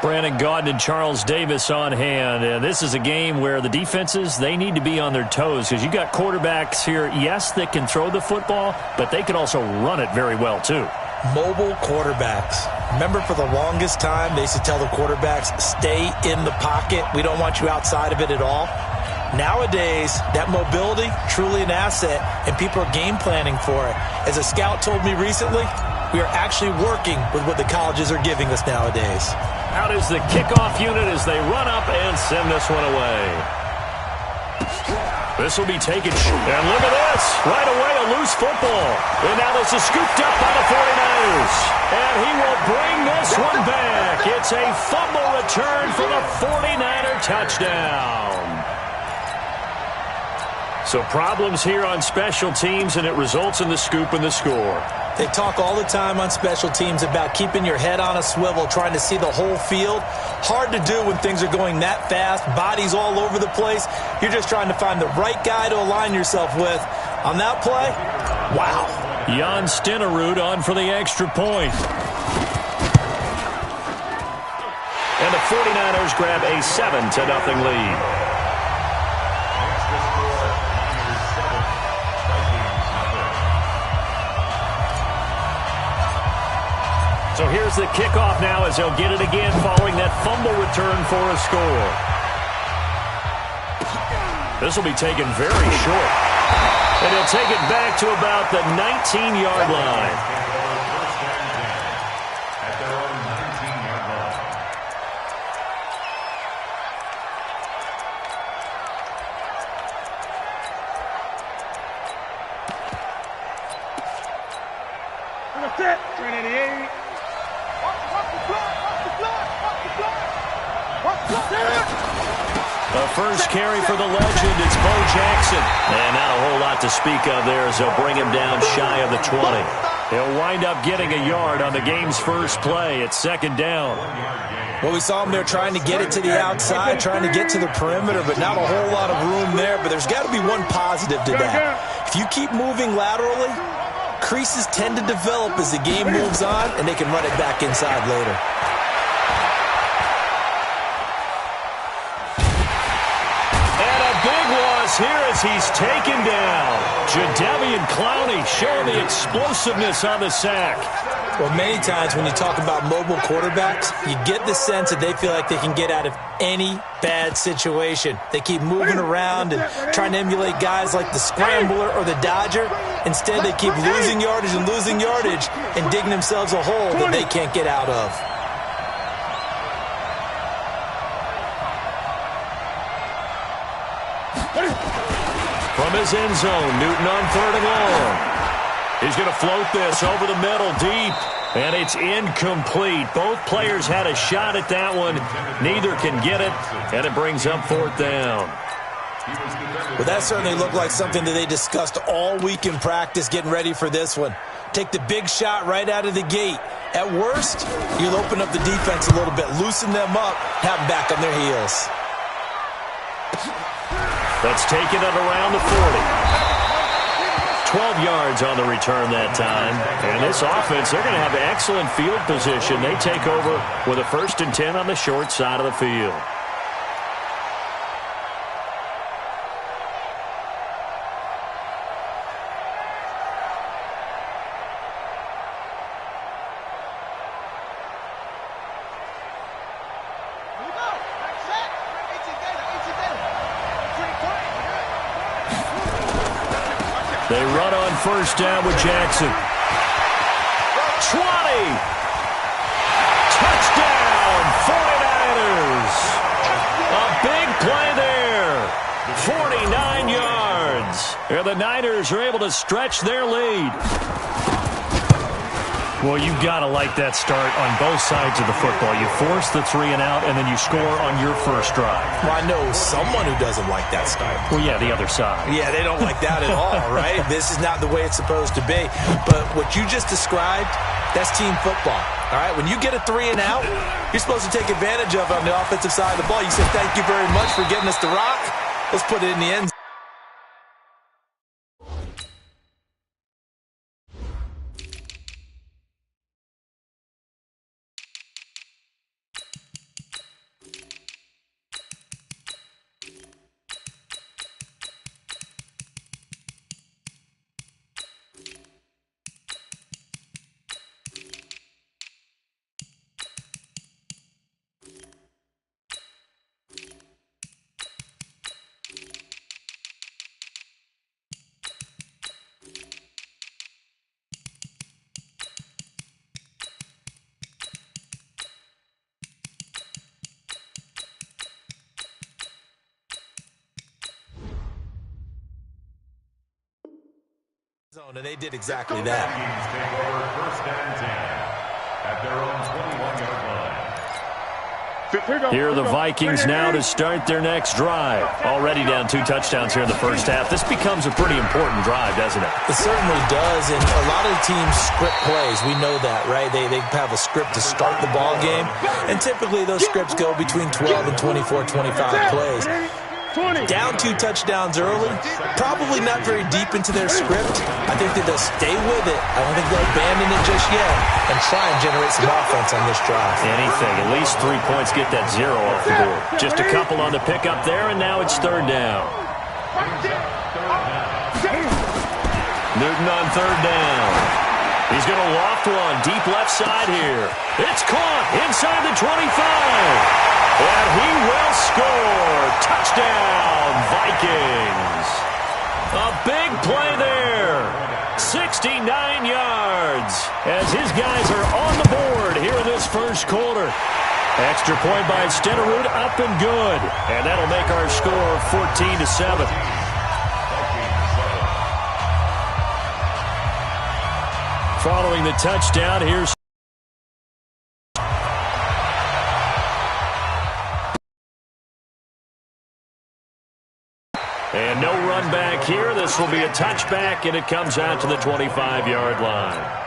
Brandon Gaudin and Charles Davis on hand. And this is a game where the defenses, they need to be on their toes because you got quarterbacks here, yes, that can throw the football, but they can also run it very well too. Mobile quarterbacks. Remember, for the longest time, they used to tell the quarterbacks, stay in the pocket. We don't want you outside of it at all. Nowadays, that mobility, truly an asset, and people are game planning for it. As a scout told me recently, we are actually working with what the colleges are giving us nowadays. Out is the kickoff unit as they run up and send this one away. This will be taken. And look at this. Right away, a loose football. And now this is scooped up by the 49ers. And he will bring this one back. It's a fumble return for the 49er touchdown. So problems here on special teams, and it results in the scoop and the score. They talk all the time on special teams about keeping your head on a swivel, trying to see the whole field. Hard to do when things are going that fast, bodies all over the place. You're just trying to find the right guy to align yourself with. On that play, wow. Jan Stenerud on for the extra point. And the 49ers grab a 7-0 lead. So here's the kickoff now as they'll get it again following that fumble return for a score. This will be taken very short. And he'll take it back to about the 19-yard line. The first carry for the legend, it's Bo Jackson. And not a whole lot to speak of there as they'll bring him down shy of the 20. He'll wind up getting a yard on the game's first play. It's second down. Well, we saw him there trying to get it to the outside, trying to get to the perimeter, but not a whole lot of room there. But there's got to be one positive to that. If you keep moving laterally, creases tend to develop as the game moves on, and they can run it back inside later. Here as he's taken down. Jadeveon Clowney showing the explosiveness on the sack. Well, many times when you talk about mobile quarterbacks, you get the sense that they feel like they can get out of any bad situation. They keep moving around and trying to emulate guys like the Scrambler or the Dodger. Instead, they keep losing yardage and digging themselves a hole that they can't get out of. From his end zone, Newton on 3rd and long. He's going to float this over the middle deep, and it's incomplete. Both players had a shot at that one. Neither can get it, and it brings up 4th down. Well, that certainly looked like something that they discussed all week in practice getting ready for this one. Take the big shot right out of the gate. At worst, you'll open up the defense a little bit, loosen them up, have them back on their heels. That's taken at around the 40. 12 yards on the return that time. And this offense, they're going to have excellent field position. They take over with a 1st and 10 on the short side of the field. They run on 1st down with Jackson. 20. Touchdown, 49ers. A big play there. 49 yards. And the Niners are able to stretch their lead. Well, you've got to like that start on both sides of the football. You force the 3 and out, and then you score on your first drive. Well, I know someone who doesn't like that start. Well, yeah, the other side. Yeah, they don't like that at all, right? This is not the way it's supposed to be. But what you just described, that's team football, all right? When you get a 3 and out, you're supposed to take advantage of it on the offensive side of the ball. You say, thank you very much for getting us the rock. Let's put it in the end zone. zone, and they did exactly that. Take over first and 10 at their own 21-yard line. Here are the Vikings now to start their next drive. Already down 2 touchdowns here in the first half. This becomes a pretty important drive, doesn't it? It certainly does, and a lot of the teams script plays. We know that, right? They have a script to start the ball game, and typically those scripts go between 12 and 24, 25 plays. Down 2 touchdowns early, probably not very deep into their script. I think that they'll stay with it. I don't think they'll abandon it just yet and try and generate some offense on this drive. Anything. At least 3 points, get that 0 off the board. Just a couple on the pickup there, and now it's third down. Newton on third down. He's going to loft one deep left side here. It's caught inside the 25. And he will score. Touchdown, Vikings. A big play there. 69 yards as his guys are on the board here in this first quarter. Extra point by Stenerud, up and good. And that'll make our score 14-7. Following the touchdown, here's and no run back here. This will be a touchback, and it comes out to the 25-yard line.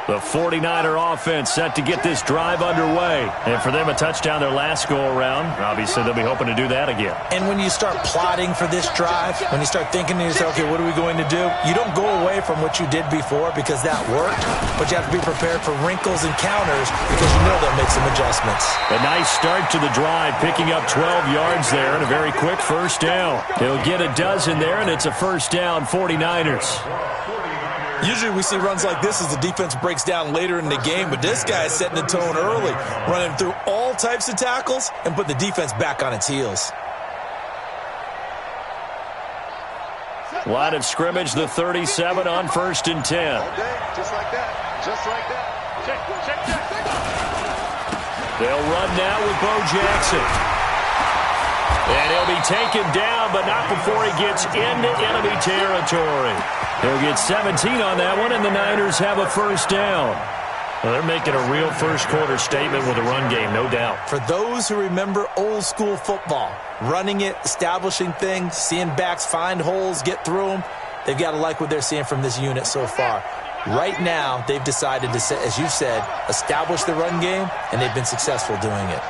The 49er offense set to get this drive underway. And for them, a touchdown their last go-around. Obviously, they'll be hoping to do that again. And when you start plotting for this drive, when you start thinking to yourself, okay, what are we going to do? You don't go away from what you did before because that worked, but you have to be prepared for wrinkles and counters because you know they'll make some adjustments. A nice start to the drive, picking up 12 yards there and a very quick first down. They'll get a dozen there, and it's a first down, 49ers. Usually we see runs like this as the defense breaks down later in the game, but this guy is setting the tone early, running through all types of tackles and put the defense back on its heels. Line of scrimmage, the 37 on first and 10. Just like that. Just like that. Check. They'll run now with Bo Jackson. And he'll be taken down, but not before he gets into enemy territory. He'll get 17 on that one, and the Niners have a first down. Well, they're making a real first-quarter statement with a run game, no doubt. For those who remember old-school football, running it, establishing things, seeing backs find holes, get through them, they've got to like what they're seeing from this unit so far. Right now, they've decided to, as you said, establish the run game, and they've been successful doing it.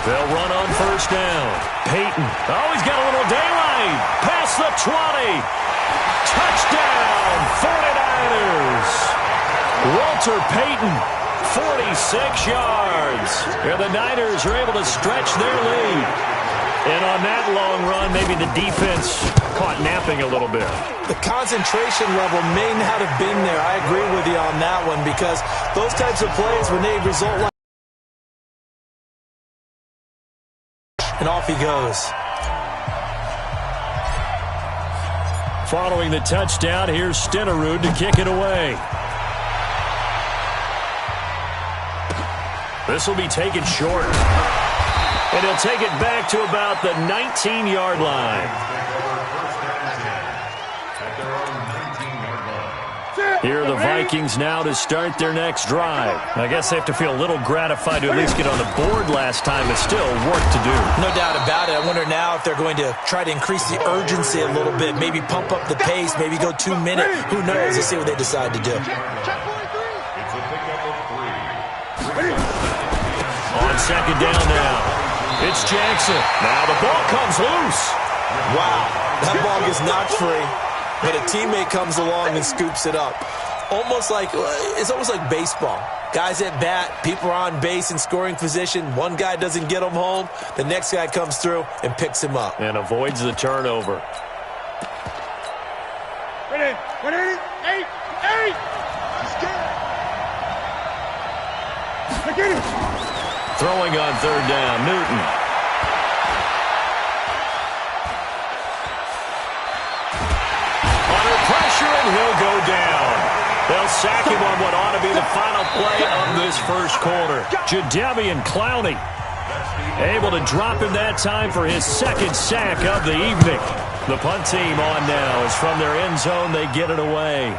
They'll run on first down. Peyton. Oh, he's got a little daylight. Past the 20. Touchdown, 49ers. Walter Payton, 46 yards. And the Niners are able to stretch their lead. And on that long run, maybe the defense caught napping a little bit. The concentration level may not have been there. I agree with you on that one because those types of plays, when they result like and off he goes. Following the touchdown, here's Stenerud to kick it away. This will be taken short. And he'll take it back to about the 19-yard line. Here are the Vikings now to start their next drive. I guess they have to feel a little gratified to at least get on the board last time, but still work to do. No doubt about it. I wonder now if they're going to try to increase the urgency a little bit, maybe pump up the pace, maybe go 2 minutes. Who knows? Let's see what they decide to do. On second down now, it's Jackson. Now the ball comes loose. Wow, that ball gets knocked free. But a teammate comes along and scoops it up. It's almost like baseball. Guys at bat, people are on base in scoring position. One guy doesn't get him home. The next guy comes through and picks him up. And avoids the turnover. Ready, 8. Let's get it. Throwing on third down, Newton. Under pressure, and he'll go down. They'll sack him on what ought to be the final play of this first quarter. Jadeveon Clowney able to drop him that time for his second sack of the evening. The punt team on now is from their end zone. They get it away.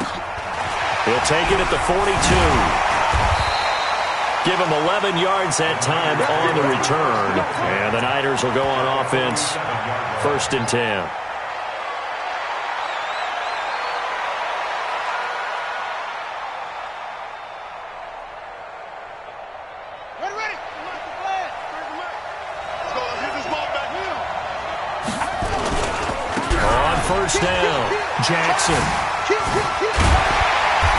He'll take it at the 42. Give him 11 yards that time on the return. And the Niners will go on offense. 1st and 10. First down, Jackson.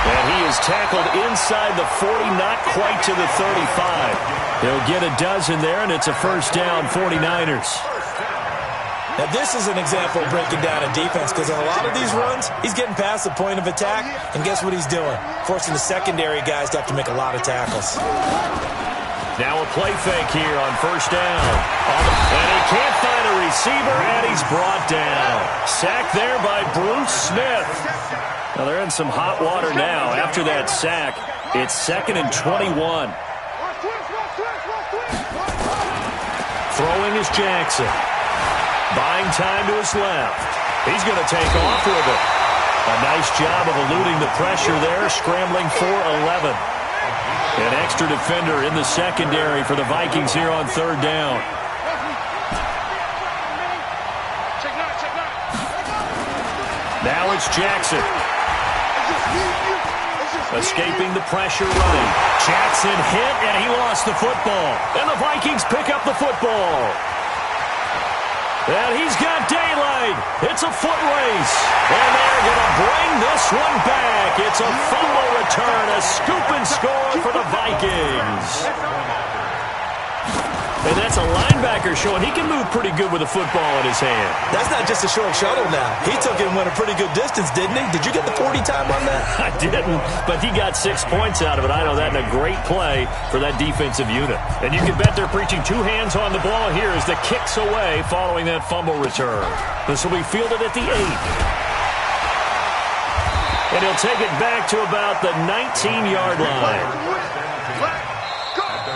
And he is tackled inside the 40, not quite to the 35. He'll get a dozen there, and it's a first down, 49ers. Now, this is an example of breaking down a defense because on a lot of these runs, he's getting past the point of attack, and guess what he's doing? Forcing the secondary guys to have to make a lot of tackles. Now a play fake here on first down. And he can't find a receiver, and he's brought down. Sacked there by Bruce Smith. Now they're in some hot water now. After that sack, it's 2nd and 21. Throwing is Jackson. Buying time to his left. He's going to take off with it. A nice job of eluding the pressure there, scrambling for 11. An extra defender in the secondary for the Vikings here on third down. Now it's Jackson. Escaping the pressure running. Jackson hit, and he lost the football. And the Vikings pick up the football. And he's got daylight. It's a foot race. And they're going to bring this one back. It's a fumble return, a scoop and score for the Vikings. And that's a linebacker showing he can move pretty good with a football in his hand. That's not just a short shuttle now. He took it and went a pretty good distance, didn't he? Did you get the 40 time on that? I didn't, but he got 6 points out of it. I know that, and a great play for that defensive unit. And you can bet they're preaching 2 hands on the ball here as the kick's away following that fumble return. This will be fielded at the 8. And he'll take it back to about the 19-yard line.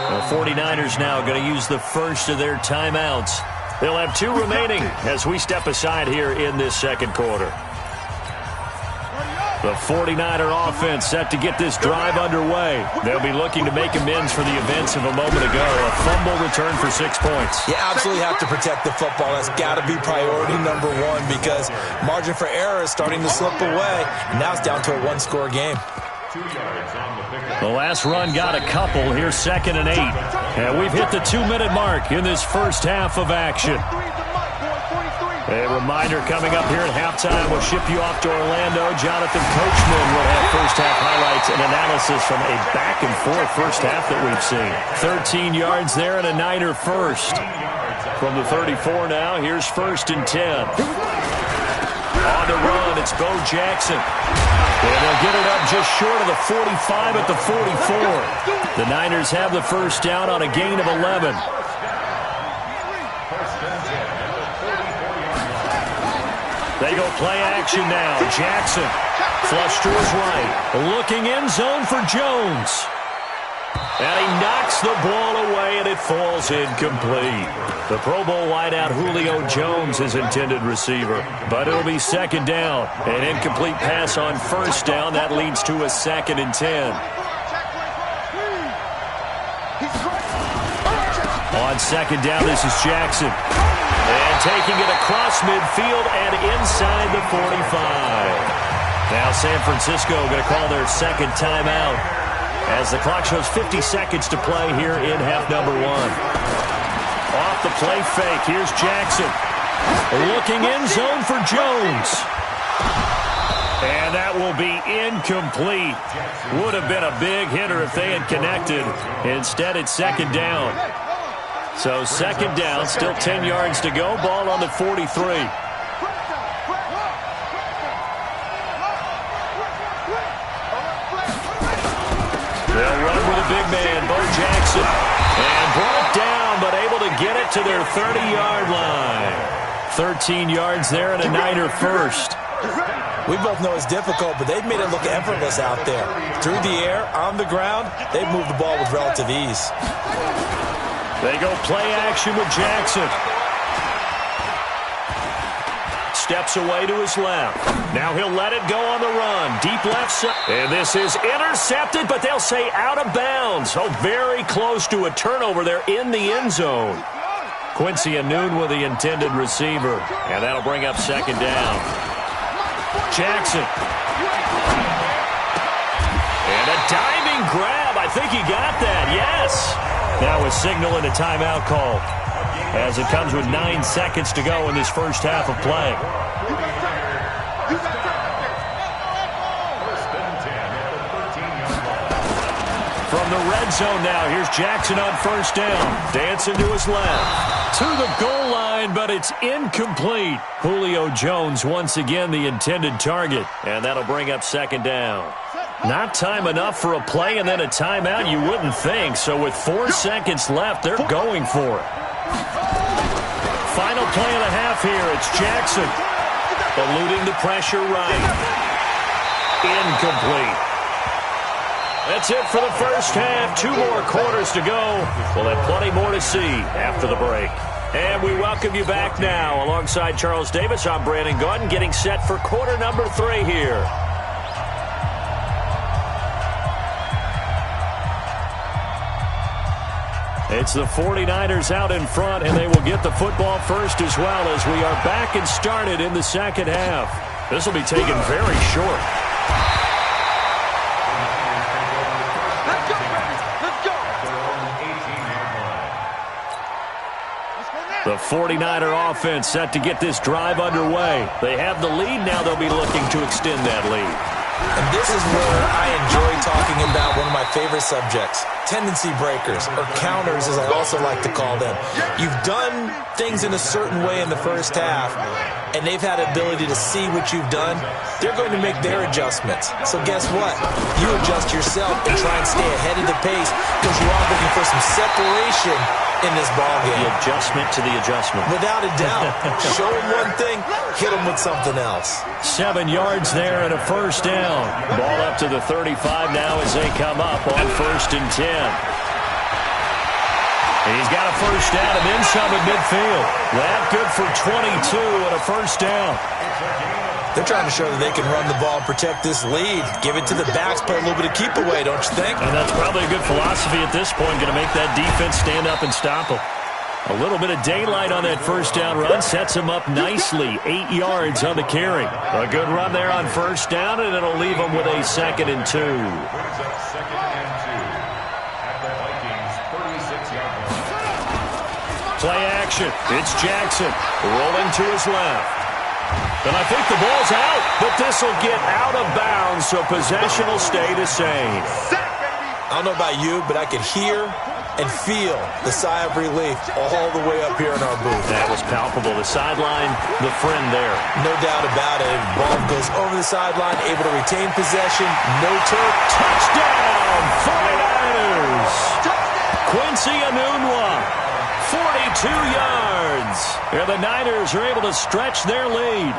The 49ers now going to use the first of their timeouts. They'll have 2 remaining as we step aside here in this second quarter. The 49er offense set to get this drive underway. They'll be looking to make amends for the events of a moment ago. A fumble return for 6 points. You absolutely have to protect the football. That's got to be priority number 1 because margin for error is starting to slip away. And now it's down to a 1-score game. The last run got a couple. Here's 2nd and 8. And we've hit the 2-minute mark in this first half of action. A reminder coming up here at halftime. We'll ship you off to Orlando. Jonathan Coachman will have first half highlights and analysis from a back-and-forth first half that we've seen. 13 yards there and a Niner first. From the 34 now, here's 1st and 10. On the run, it's Bo Jackson. And they'll get it up just short of the 45 at the 44. The Niners have the first down on a gain of 11. They go play action now. Jackson, flush to his right. Looking end zone for Jones. And he knocks the ball away, and it falls incomplete. The Pro Bowl wideout Julio Jones is intended receiver. But it'll be 2nd down. An incomplete pass on 1st down. That leads to a 2nd and 10. On 2nd down, this is Jackson. And taking it across midfield and inside the 45. Now San Francisco going to call their 2nd timeout as the clock shows 50 seconds to play here in half number 1. Off the play fake, here's Jackson. Looking end zone for Jones. And that will be incomplete. Would have been a big hitter if they had connected. Instead, it's 2nd down. So 2nd down, still 10 yards to go. Ball on the 43. They'll run with a big man, Bo Jackson. And brought down, but able to get it to their 30-yard line. 13 yards there and a Niner first. We both know it's difficult, but they've made it look effortless out there. Through the air, on the ground, they've moved the ball with relative ease. They go play action with Jackson. Steps away to his left. Now he'll let it go on the run. Deep left side. And this is intercepted, but they'll say out of bounds. Oh, very close to a turnover there in the end zone. Quincy Enunwa with the intended receiver. And that'll bring up second down. Jackson. And a diving grab. I think he got that. Yes. Now a signal and a timeout call, as it comes with 9 seconds to go in this first half of play. From the red zone now, here's Jackson on first down. Dancing to his left. To the goal line, but it's incomplete. Julio Jones once again the intended target, and that'll bring up second down. Not time enough for a play and then a timeout, you wouldn't think. So with 4 seconds left, they're going for it. Final play of the half here. It's Jackson. Eluding the pressure right. Incomplete. That's it for the first half. 2 more quarters to go. We'll have plenty more to see after the break. And we welcome you back now. Alongside Charles Davis, I'm Brandon Gaudin, getting set for quarter number 3 here. It's the 49ers out in front, and they will get the football first as well, as we are back and started in the second half. This will be taken very short. Let's go, let's go. The 49er offense set to get this drive underway. They have the lead now. They'll be looking to extend that lead. And this is where I enjoy talking about one of my favorite subjects, tendency breakers, or counters as I also like to call them. You've done things in a certain way in the first half, and they've had the ability to see what you've done. They're going to make their adjustments. So guess what? You adjust yourself and try and stay ahead of the pace, because you are looking for some separation in this ballgame. The adjustment to the adjustment. Without a doubt. Show them one thing, hit them with something else. 7 yards there and a first down. Ball up to the 35 now as they come up on 1st and 10. And he's got a first down and then some at midfield. That good for 22 and a first down. They're trying to show that they can run the ball and protect this lead. Give it to the backs, play a little bit of keep away, don't you think? And that's probably a good philosophy at this point, going to make that defense stand up and stop them. A little bit of daylight on that first down run sets him up nicely. 8 yards on the carry. A good run there on first down, and it'll leave them with a 2nd and 2. Play action. It's Jackson rolling to his left. And I think the ball's out, but this will get out of bounds, so possession will stay the same. I don't know about you, but I could hear and feel the sigh of relief all the way up here in our booth. That was palpable. The sideline, the friend there. No doubt about it. Ball goes over the sideline, able to retain possession. No turf. Touchdown, 49ers. Quincy Enunwa, 42 yards. And the Niners are able to stretch their lead.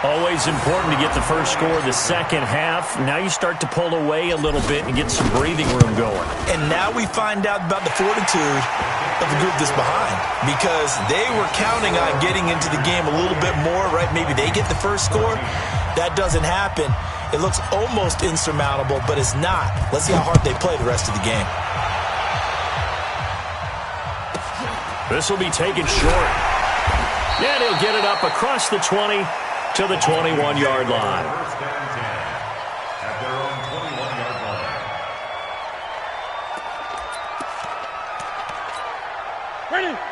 Always important to get the first score of the second half. Now you start to pull away a little bit and get some breathing room going. And now we find out about the fortitude of the group that's behind, because they were counting on getting into the game a little bit more, right? Maybe they get the first score. That doesn't happen. It looks almost insurmountable, but it's not. Let's see how hard they play the rest of the game. This will be taken short. And he'll get it up across the 20 to the 21-yard line. First down 10 at their own 21-yard line.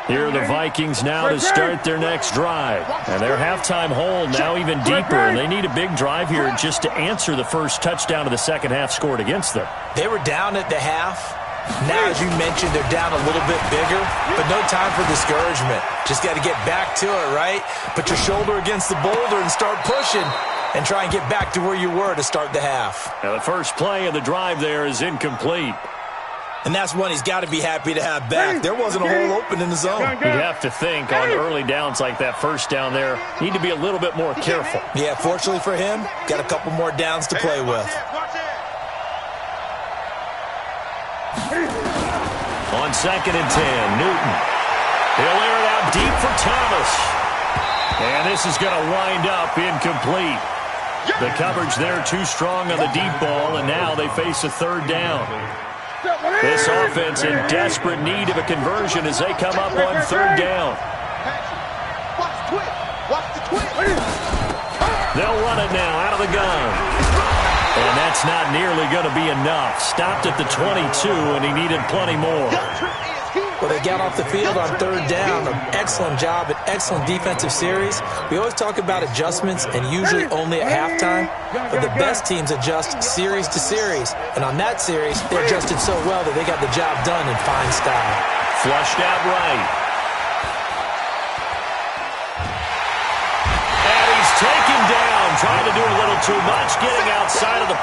Here are the Vikings now to start their next drive. And their halftime hole now even deeper. They need a big drive here just to answer the first touchdown of the second half scored against them. They were down at the half. Now, as you mentioned, they're down a little bit bigger, but no time for discouragement. Just got to get back to it, right? Put your shoulder against the boulder and start pushing and try and get back to where you were to start the half. Now, the first play of the drive there is incomplete. And that's one he's got to be happy to have back. There wasn't a hole open in the zone. You'd have to think on early downs like that first down there, need to be a little bit more careful. Yeah, fortunately for him, got a couple more downs to play with. On 2nd and 10, Newton. He'll air it out deep for Thomas. And this is going to wind up incomplete. The coverage there too strong on the deep ball, and now they face a 3rd down. This offense in desperate need of a conversion as they come up on 3rd down. They'll run it now out of the gun. And that's not nearly going to be enough. Stopped at the 22, and he needed plenty more. Well, they got off the field on 3rd down. An excellent job, an excellent defensive series. We always talk about adjustments, and usually only at halftime. But the best teams adjust series to series. And on that series, they adjusted so well that they got the job done in fine style. Flushed out right. And he's taken down, trying to do a little too much, getting outside of the